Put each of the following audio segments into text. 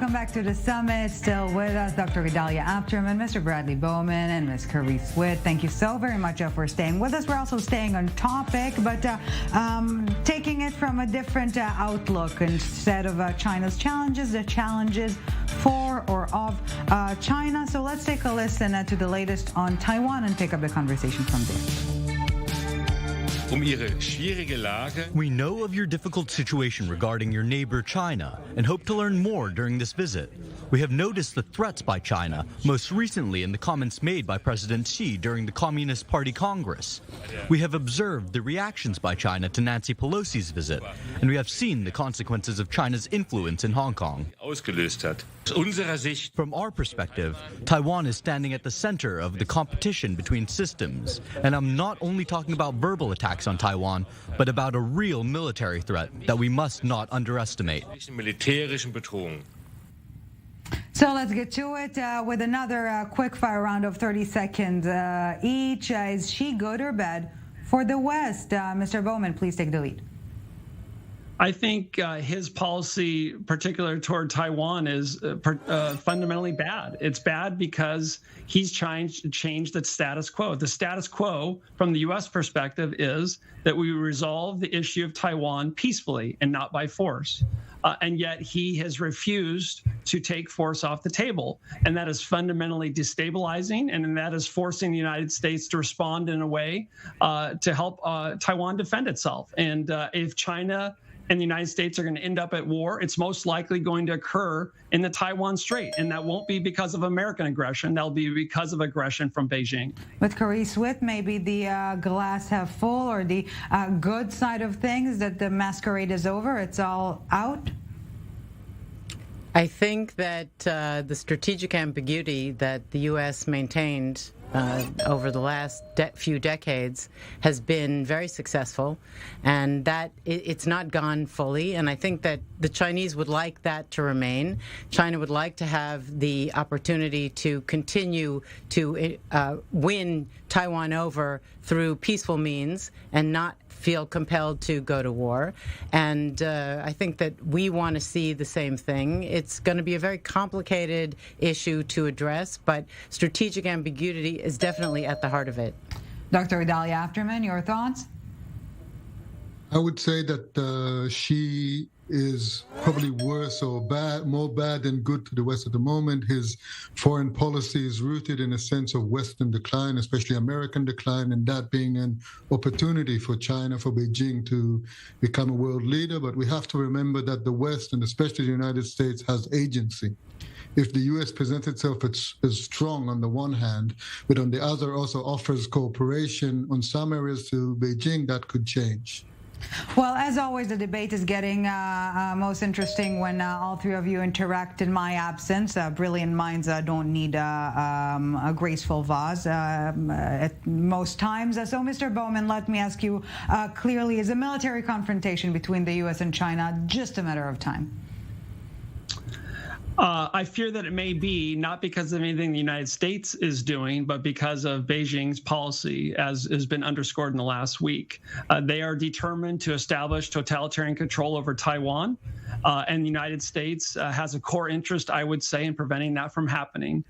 welcome back to the summit. Still with us, Dr. Gedalia Abderman, Mr. Bradley Bowman, and Ms. Carice Witte. Thank you so very much for staying with us. We're also staying on topic, but taking it from a different outlook. Instead of China's challenges, the challenges for or of China. So let's take a listen to the latest on Taiwan and pick up the conversation from there. We know of your difficult situation regarding your neighbor China and hope to learn more during this visit. We have noticed the threats by China, most recently in the comments made by President Xi during the Communist Party Congress. We have observed the reactions by China to Nancy Pelosi's visit, and we have seen the consequences of China's influence in Hong Kong. From our perspective, Taiwan is standing at the center of the competition between systems, and I'm not only talking about verbal attacks on Taiwan, but about a real military threat that we must not underestimate. So let's get to it with another quick fire round of 30 seconds each. Is she good or bad for the West? Mr. Bowman, please take the lead. I think his policy, particular toward Taiwan, is fundamentally bad. It's bad because he's trying to change the status quo. The status quo, from the U.S. perspective, is that we resolve the issue of Taiwan peacefully and not by force. And yet he has refused to take force off the table. And that is fundamentally destabilizing, and that is forcing the United States to respond in a way to help Taiwan defend itself. And if China and the United States are going to end up at war, it's most likely going to occur in the Taiwan Strait. And that won't be because of American aggression. That'll be because of aggression from Beijing. With Carice Witte, maybe the glass half full or the good side of things, that the masquerade is over, it's all out? I think that the strategic ambiguity that the U.S. maintained over the last few decades has been very successful, and that it's not gone fully. And I think that the Chinese would like that to remain. China would like to have the opportunity to continue to win Taiwan over through peaceful means and not feel compelled to go to war. And I think that we want to see the same thing. It's going to be a very complicated issue to address, but strategic ambiguity is definitely at the heart of it. Dr. Gedalia Abderman, your thoughts? I would say that she is probably worse or more bad than good to the West at the moment. His foreign policy is rooted in a sense of Western decline, especially American decline, and that being an opportunity for China, for Beijing to become a world leader. But we have to remember that the West, and especially the United States, has agency. If the U.S. presents itself as strong on the one hand, but on the other also offers cooperation on some areas to Beijing, that could change. Well, as always, the debate is getting most interesting when all three of you interact in my absence. Brilliant minds don't need a graceful vase at most times. So, Mr. Bowman, let me ask you clearly, is a military confrontation between the U.S. and China just a matter of time? I fear that it may be, not because of anything the United States is doing, but because of Beijing's policy, as has been underscored in the last week. They are determined to establish totalitarian control over Taiwan, and the United States has a core interest, I would say, in preventing that from happening.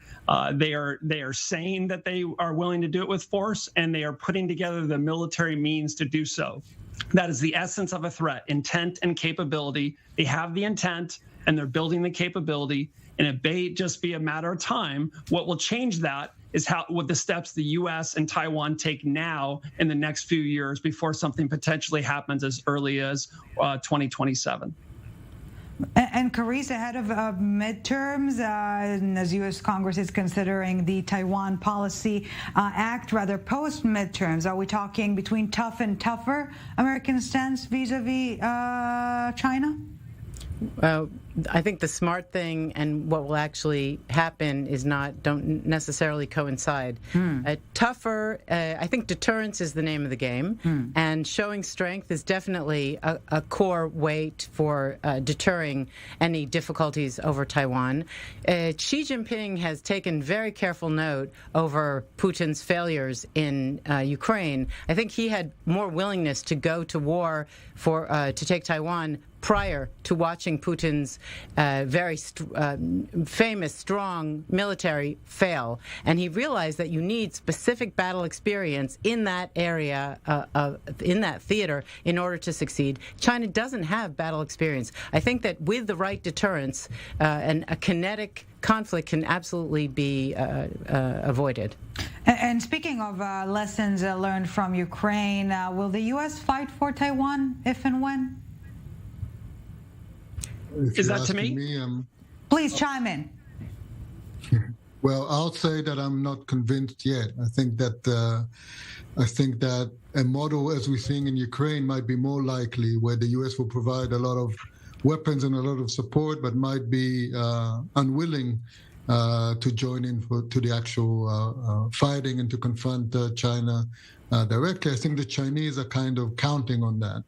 They are saying that they are willing to do it with force, and they are putting together the military means to do so. That is the essence of a threat: intent and capability. They have the intent, and they're building the capability, and it may just be a matter of time. What will change that is what the steps the U.S. and Taiwan take now in the next few years before something potentially happens as early as 2027. And Carice, ahead of midterms, and as U.S. Congress is considering the Taiwan Policy Act, rather post-midterms, are we talking between tough and tougher American stance vis-a-vis China? I think the smart thing and what will actually happen don't necessarily coincide. Tougher, I think deterrence is the name of the game, and showing strength is definitely a core weight for deterring any difficulties over Taiwan. Xi Jinping has taken very careful note over Putin's failures in Ukraine. I think he had more willingness to go to war to take Taiwan prior to watching Putin's very famous, strong military fail. And he realized that you need specific battle experience in that area, in that theater, in order to succeed. China doesn't have battle experience. I think that with the right deterrence, and a kinetic conflict can absolutely be avoided. And speaking of lessons learned from Ukraine, will the U.S. fight for Taiwan if and when? Is that to me? Please chime in. Well, I'll say that I'm not convinced yet. I think that a model as we're seeing in Ukraine might be more likely, where the U.S. will provide a lot of weapons and a lot of support, but might be unwilling to join in to the actual fighting and to confront China directly. I think the Chinese are kind of counting on that.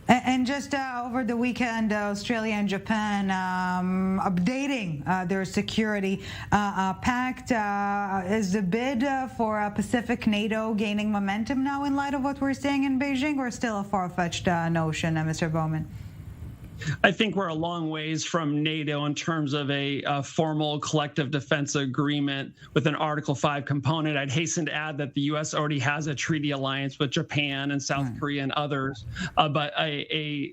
And just over the weekend, Australia and Japan updating their security pact. Is the bid for Pacific NATO gaining momentum now in light of what we're seeing in Beijing, or still a far-fetched notion, Mr. Bowman? I think we're a long ways from NATO in terms of a formal collective defense agreement with an Article 5 component. I'd hasten to add that the U.S. already has a treaty alliance with Japan and South Korea and others, but a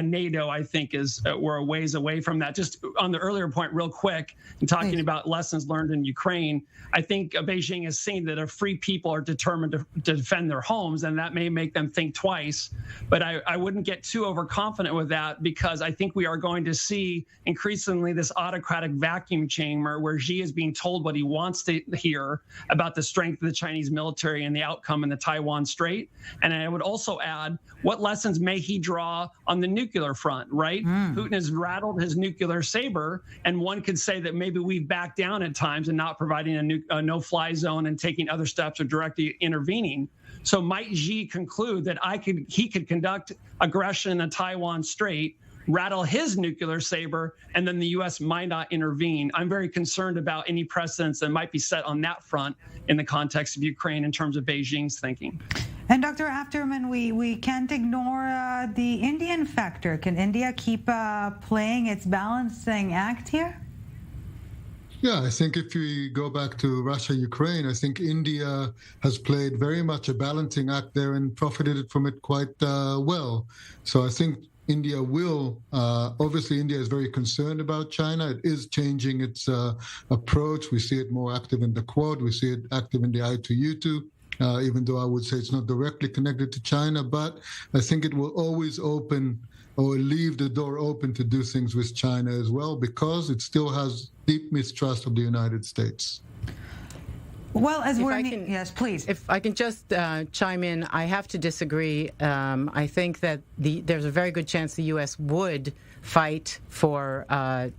NATO, I think, we're a ways away from that. Just on the earlier point, real quick, in talking about lessons learned in Ukraine, I think Beijing has seen that if free people are determined to defend their homes, and that may make them think twice. But I wouldn't get too overconfident with that, because I think we are going to see increasingly this autocratic vacuum chamber where Xi is being told what he wants to hear about the strength of the Chinese military and the outcome in the Taiwan Strait. And I would also add, what lessons may he draw on the nuclear front, right? Putin has rattled his nuclear saber, and one could say that maybe we've backed down at times and not providing a no-fly zone and taking other steps or directly intervening. So might Xi conclude that he could conduct aggression in the Taiwan Strait, rattle his nuclear saber, and then the U.S. might not intervene? I'm very concerned about any precedents that might be set on that front in the context of Ukraine in terms of Beijing's thinking. And Dr. Afterman, we can't ignore the Indian factor. Can India keep playing its balancing act here? Yeah, I think if we go back to Russia, Ukraine, I think India has played very much a balancing act there and profited from it quite well. So I think India will, obviously India is very concerned about China. It is changing its approach. We see it more active in the Quad. We see it active in the i24, even though I would say it's not directly connected to China. But I think it will always open or leave the door open to do things with China as well, because it still has deep mistrust of the United States. Well, yes, please. If I can just chime in, I have to disagree. I think that there's a very good chance the U.S. would fight for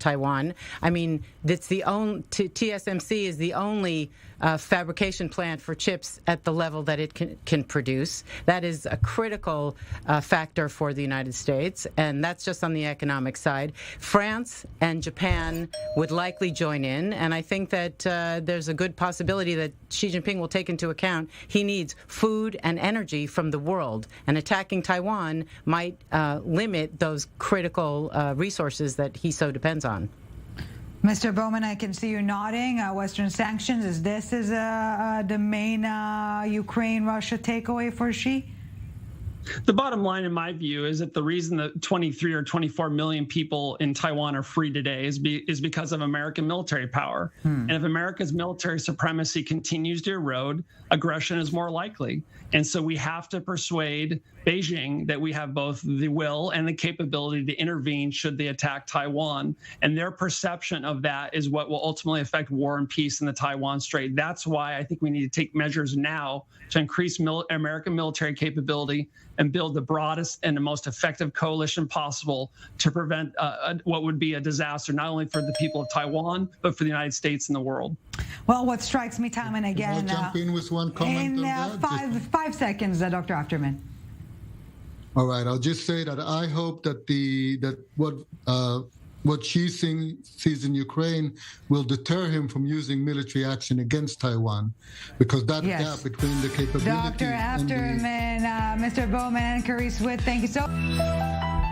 Taiwan. I mean, TSMC is the only fabrication plant for chips at the level that it can produce. That is a critical factor for the United States, and that's just on the economic side. France and Japan would likely join in, and I think that there's a good possibility that Xi Jinping will take into account he needs food and energy from the world, and attacking Taiwan might limit those critical resources that he so depends on. Mr. Bowman, I can see you nodding. Western sanctions, is this the main Ukraine-Russia takeaway for Xi? The bottom line, in my view, is that the reason that 23 or 24 million people in Taiwan are free today is because of American military power. And if America's military supremacy continues to erode, aggression is more likely. And so we have to persuade Beijing that we have both the will and the capability to intervene should they attack Taiwan. And their perception of that is what will ultimately affect war and peace in the Taiwan Strait. That's why I think we need to take measures now to increase American military capability and build the broadest and the most effective coalition possible to prevent what would be a disaster, not only for the people of Taiwan, but for the United States and the world. Well, what strikes me time and again... Can I jump in with one comment on that? 5 seconds, Dr. Afterman. All right, I'll just say that I hope that what Xi sees in Ukraine will deter him from using military action against Taiwan, because that gap between the capability Dr. Afterman, Mr. Bowman, and Carice Witte, thank you so much.